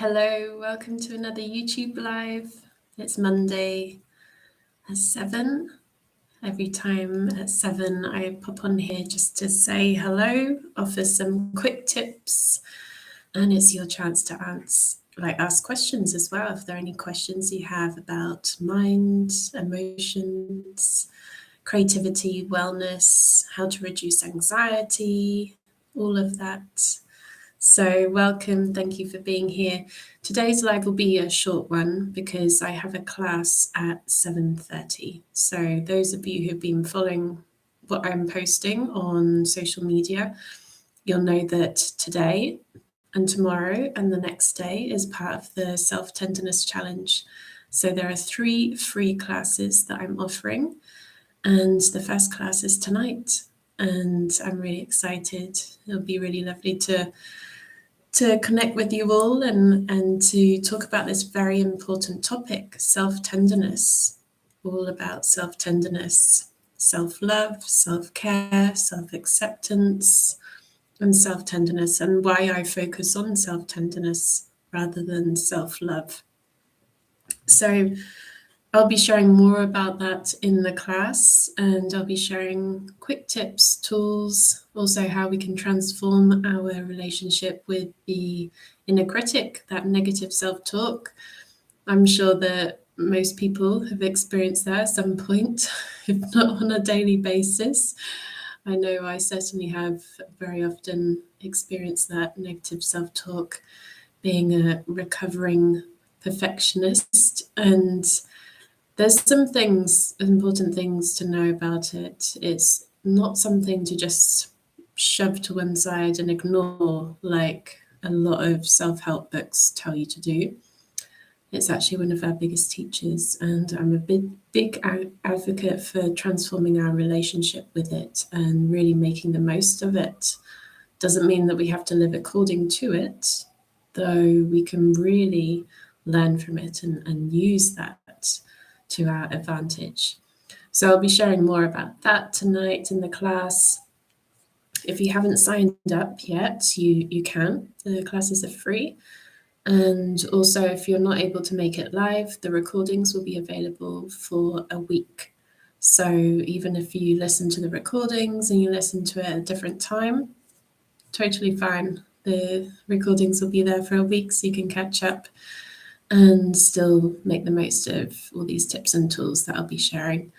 Hello, welcome to another YouTube Live. It's Monday at 7. Every time at 7, I pop on here just to say hello, offer some quick tips, and it's your chance to ask questions as well. If there are any questions you have about mind, emotions, creativity, wellness, how to reduce anxiety, all of that. So welcome, thank you for being here. Today's live will be a short one because I have a class at 7:30. So those of you who've been following what I'm posting on social media, you'll know that today and tomorrow and the next day is part of the Self-Tenderness Challenge. So there are 3 free classes that I'm offering, and the first class is tonight. And I'm really excited. It'll be really lovely to connect with you all and to talk about this very important topic, self-tenderness, all about self-tenderness, self-love, self-care, self-acceptance, and self-tenderness, and why I focus on self-tenderness rather than self-love. So I'll be sharing more about that in the class, and I'll be sharing quick tips, tools, also how we can transform our relationship with the inner critic, that negative self-talk. I'm sure that most people have experienced that at some point, if not on a daily basis. I know I certainly have very often experienced that negative self-talk, being a recovering perfectionist. And there's some things, important things to know about it. It's not something to just shove to one side and ignore like a lot of self-help books tell you to do. It's actually one of our biggest teachers, and I'm a big advocate for transforming our relationship with it and really making the most of it. Doesn't mean that we have to live according to it, though we can really learn from it and use that to our advantage. So I'll be sharing more about that tonight in the class. If you haven't signed up yet, you can. The classes are free. And also, if you're not able to make it live, the recordings will be available for a week. So even if you listen to the recordings and you listen to it at a different time, totally fine. The recordings will be there for a week so you can catch up and still make the most of all these tips and tools that I'll be sharing.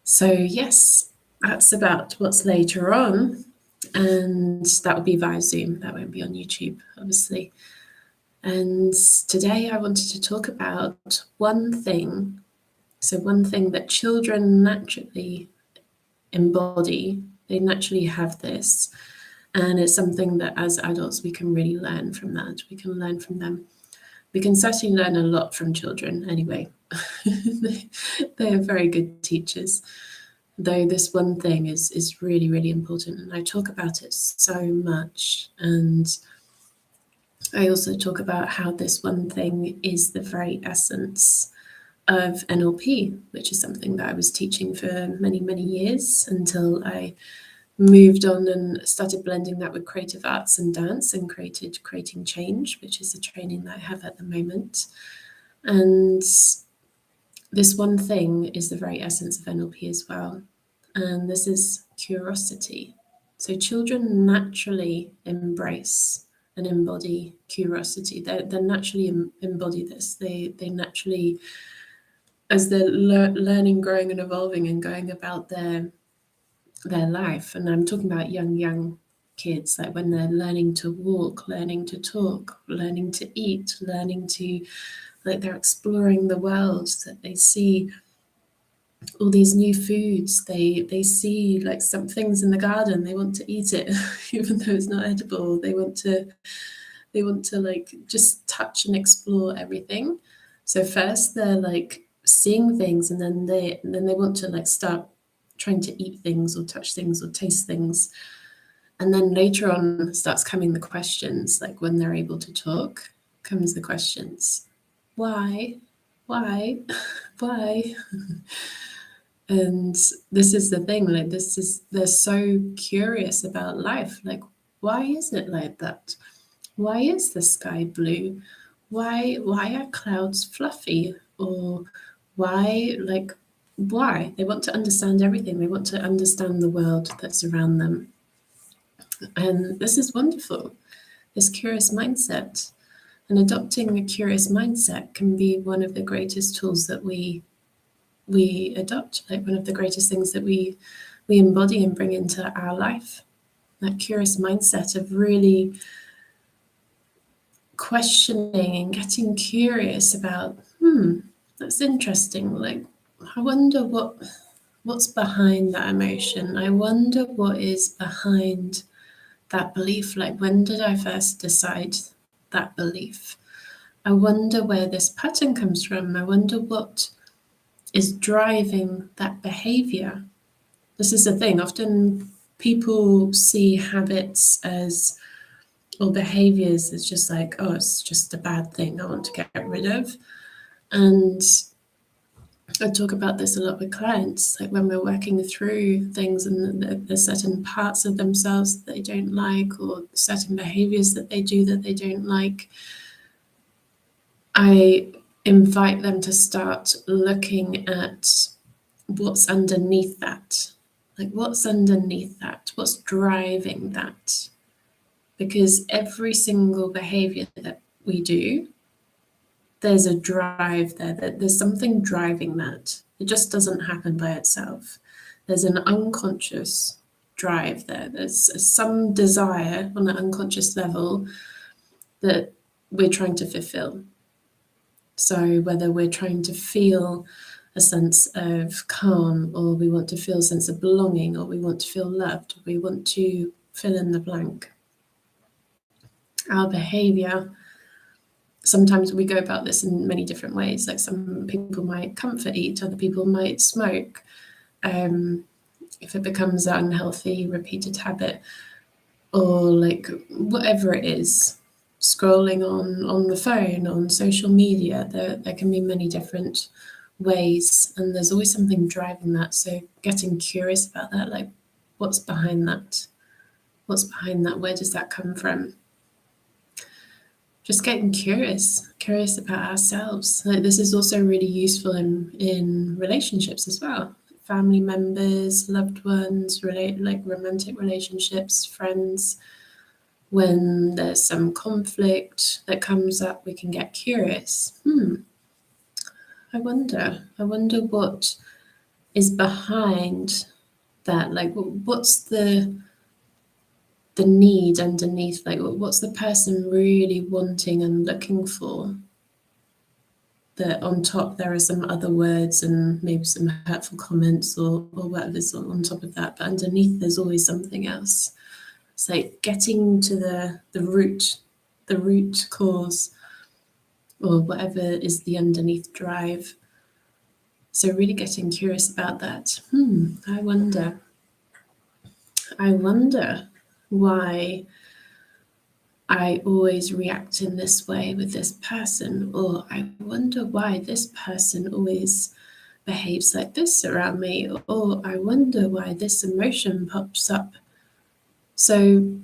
So yes, that's about what's later on, and that will be via Zoom. That won't be on YouTube, obviously. And today I wanted to talk about one thing. So one thing that children naturally embody, they naturally have this. And it's something that as adults we can really learn from that. We can learn from them. We can certainly learn a lot from children anyway. They are very good teachers. Though this one thing is really, really important. And I talk about it so much. And I also talk about how this one thing is the very essence of NLP, which is something that I was teaching for many, many years until I moved on and started blending that with creative arts and dance and created Creating Change, which is a training that I have at the moment. And this one thing is the very essence of NLP as well. And this is curiosity. So children naturally embrace and embody curiosity. They naturally embody this. They naturally, as they're learning, growing and evolving and going about their life, and I'm talking about young kids, like when they're learning to walk, learning to talk, learning to eat, learning to, like, they're exploring the world, that they see all these new foods, they see like some things in the garden, they want to eat it even though it's not edible. They want to like just touch and explore everything. So first they're like seeing things, and then they want to like start trying to eat things or touch things or taste things. And then later on starts coming the questions, like when they're able to talk, comes the questions. Why? Why? And this is the thing, like they're so curious about life. Like, why is it like that? Why is the sky blue? Why are clouds fluffy? Or why, like, why? They want to understand everything. They want to understand the world that's around them. And this is wonderful, this curious mindset. And adopting a curious mindset can be one of the greatest tools that we adopt, like one of the greatest things that we embody and bring into our life. That curious mindset of really questioning and getting curious about, that's interesting. Like, I wonder what's behind that emotion. I wonder what is behind that belief. Like, when did I first decide that belief? I wonder where this pattern comes from. I wonder what is driving that behavior. This is the thing. Often people see habits as, or behaviors as just like, oh, it's just a bad thing I want to get rid of. And I talk about this a lot with clients, like when we're working through things and there's certain parts of themselves that they don't like, or certain behaviors that they do that they don't like. I invite them to start looking at what's underneath that. Like, what's underneath that? What's driving that? Because every single behavior that we do, there's a drive there, that there's something driving that. It just doesn't happen by itself. There's an unconscious drive there. There's some desire on an unconscious level that we're trying to fulfill. So whether we're trying to feel a sense of calm, or we want to feel a sense of belonging, or we want to feel loved, or we want to fill in the blank. Our behavior, sometimes we go about this in many different ways. Like, some people might comfort eat, other people might smoke. If it becomes an unhealthy, repeated habit, or like whatever it is, scrolling on the phone, on social media, there can be many different ways, and there's always something driving that. So getting curious about that, like, what's behind that? What's behind that? Where does that come from? Just getting curious about ourselves. Like, this is also really useful in relationships as well. Family members, loved ones, like romantic relationships, friends. When there's some conflict that comes up, we can get curious. I wonder what is behind that. Like, what's the need underneath? Like, what's the person really wanting and looking for? That on top there are some other words and maybe some hurtful comments or whatever's on top of that, but underneath there's always something else. It's like getting to the root cause, or whatever is the underneath drive. So really getting curious about that. I wonder why I always react in this way with this person, or I wonder why this person always behaves like this around me, or I wonder why this emotion pops up. So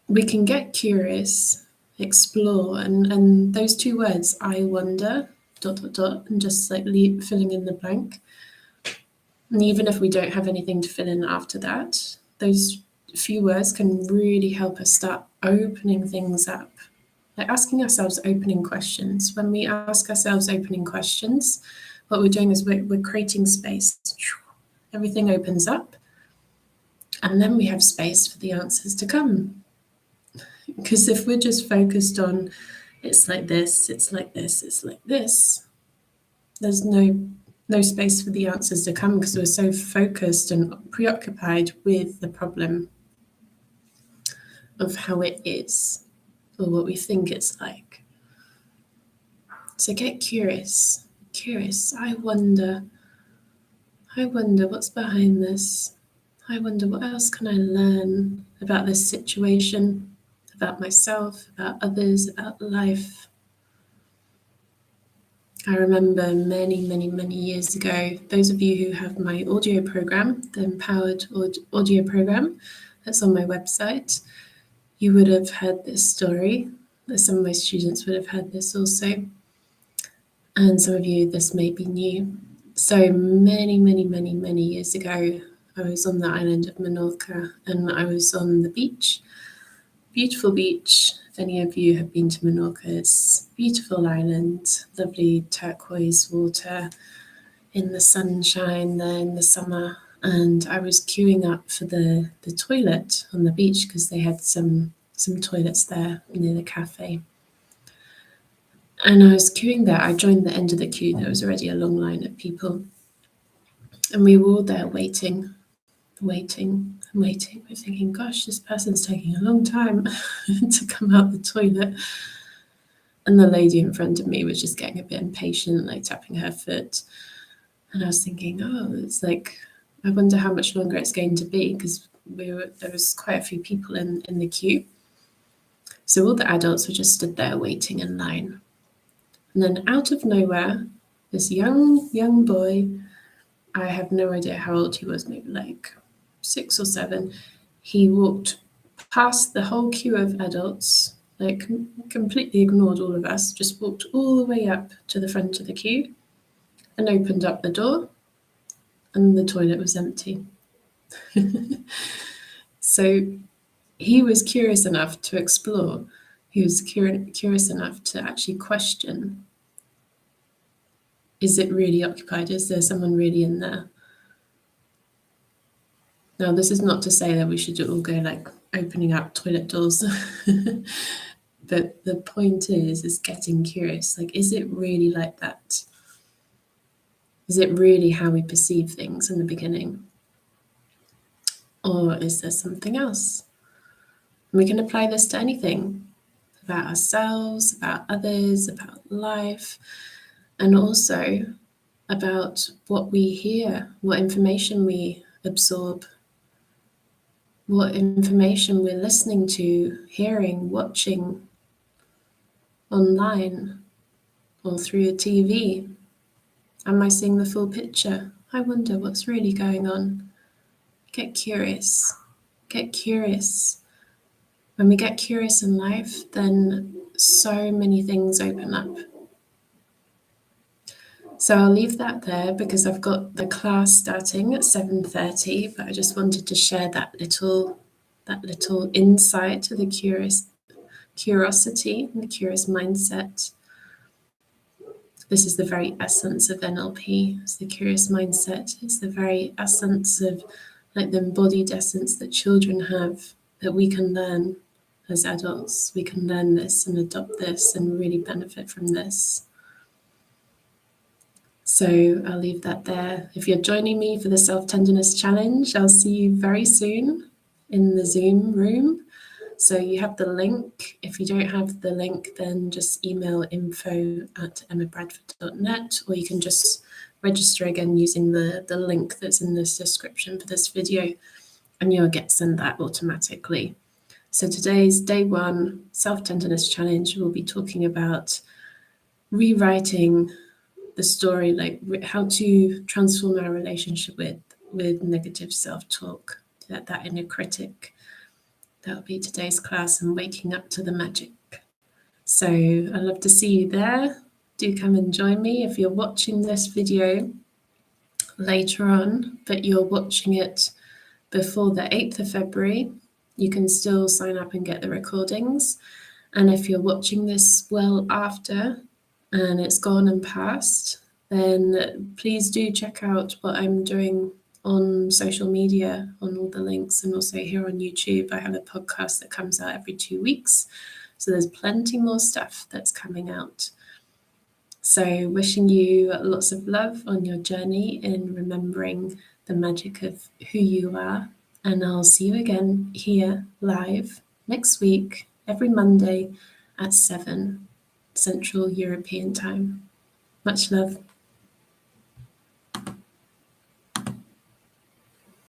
we can get curious, explore, and those two words, I wonder, ... and just like filling in the blank. And even if we don't have anything to fill in after that, those few words can really help us start opening things up. Like asking ourselves opening questions. When we ask ourselves opening questions, what we're doing is we're creating space. Everything opens up, and then we have space for the answers to come. Because if we're just focused on, it's like this, it's like this, it's like this, there's no space for the answers to come, because we're so focused and preoccupied with the problem of how it is, or what we think it's like. So get curious. I wonder what's behind this. I wonder what else can I learn about this situation, about myself, about others, about life. I remember many years ago, those of you who have my audio program, the Empowered Audio Program, that's on my website, You would have heard this story. Some of my students would have heard this also. And some of you, this may be new. So many years ago, I was on the island of Menorca and I was on the beach. Beautiful beach. If any of you have been to Menorca, it's a beautiful island, lovely turquoise water in the sunshine there in the summer. And I was queuing up for the toilet on the beach because they had some toilets there near the cafe. And I was queuing there. I joined the end of the queue. There was already a long line of people. And we were all there waiting. We're thinking, gosh, this person's taking a long time to come out the toilet. And the lady in front of me was just getting a bit impatient, like tapping her foot. And I was thinking, oh, it's like, I wonder how much longer it's going to be, because there was quite a few people in the queue. So all the adults were just stood there waiting in line. And then out of nowhere, this young boy, I have no idea how old he was, maybe like 6 or 7, he walked past the whole queue of adults, like completely ignored all of us, just walked all the way up to the front of the queue and opened up the door, and the toilet was empty. So he was curious enough to explore. He was curious enough to actually question, is it really occupied? Is there someone really in there? Now, this is not to say that we should all go like opening up toilet doors. But the point is getting curious. Like, is it really like that? Is it really how we perceive things in the beginning? Or is there something else? And we can apply this to anything, about ourselves, about others, about life, and also about what we hear, what information we absorb, what information we're listening to, hearing, watching online or through a TV. Am I seeing the full picture? I wonder what's really going on. Get curious. Get curious. When we get curious in life, then so many things open up. So I'll leave that there because I've got the class starting at 7:30, but I just wanted to share that little insight to the curiosity and the curious mindset. This is the very essence of NLP. It's the curious mindset. It's the very essence of like the embodied essence that children have, that we can learn as adults. We can learn this and adopt this and really benefit from this. So I'll leave that there. If you're joining me for the Self-Tenderness Challenge, I'll see you very soon in the Zoom room. So you have the link. If you don't have the link, then just email info@emmabradford.net, or you can just register again using the link that's in this description for this video, and you'll get sent that automatically. So today's day 1 Self-Tenderness Challenge. We'll be talking about rewriting the story, like how to transform our relationship with negative self-talk, that inner critic. That'll be today's class, and waking up to the magic. So I'd love to see you there. Do come and join me. If you're watching this video later on, but you're watching it before the 8th of February, you can still sign up and get the recordings. And if you're watching this well after and it's gone and passed, then please do check out what I'm doing on social media, on all the links, and also here on YouTube. I have a podcast that comes out every 2 weeks. So there's plenty more stuff that's coming out. So wishing you lots of love on your journey in remembering the magic of who you are. And I'll see you again here live next week, every Monday at 7 Central European Time. Much love.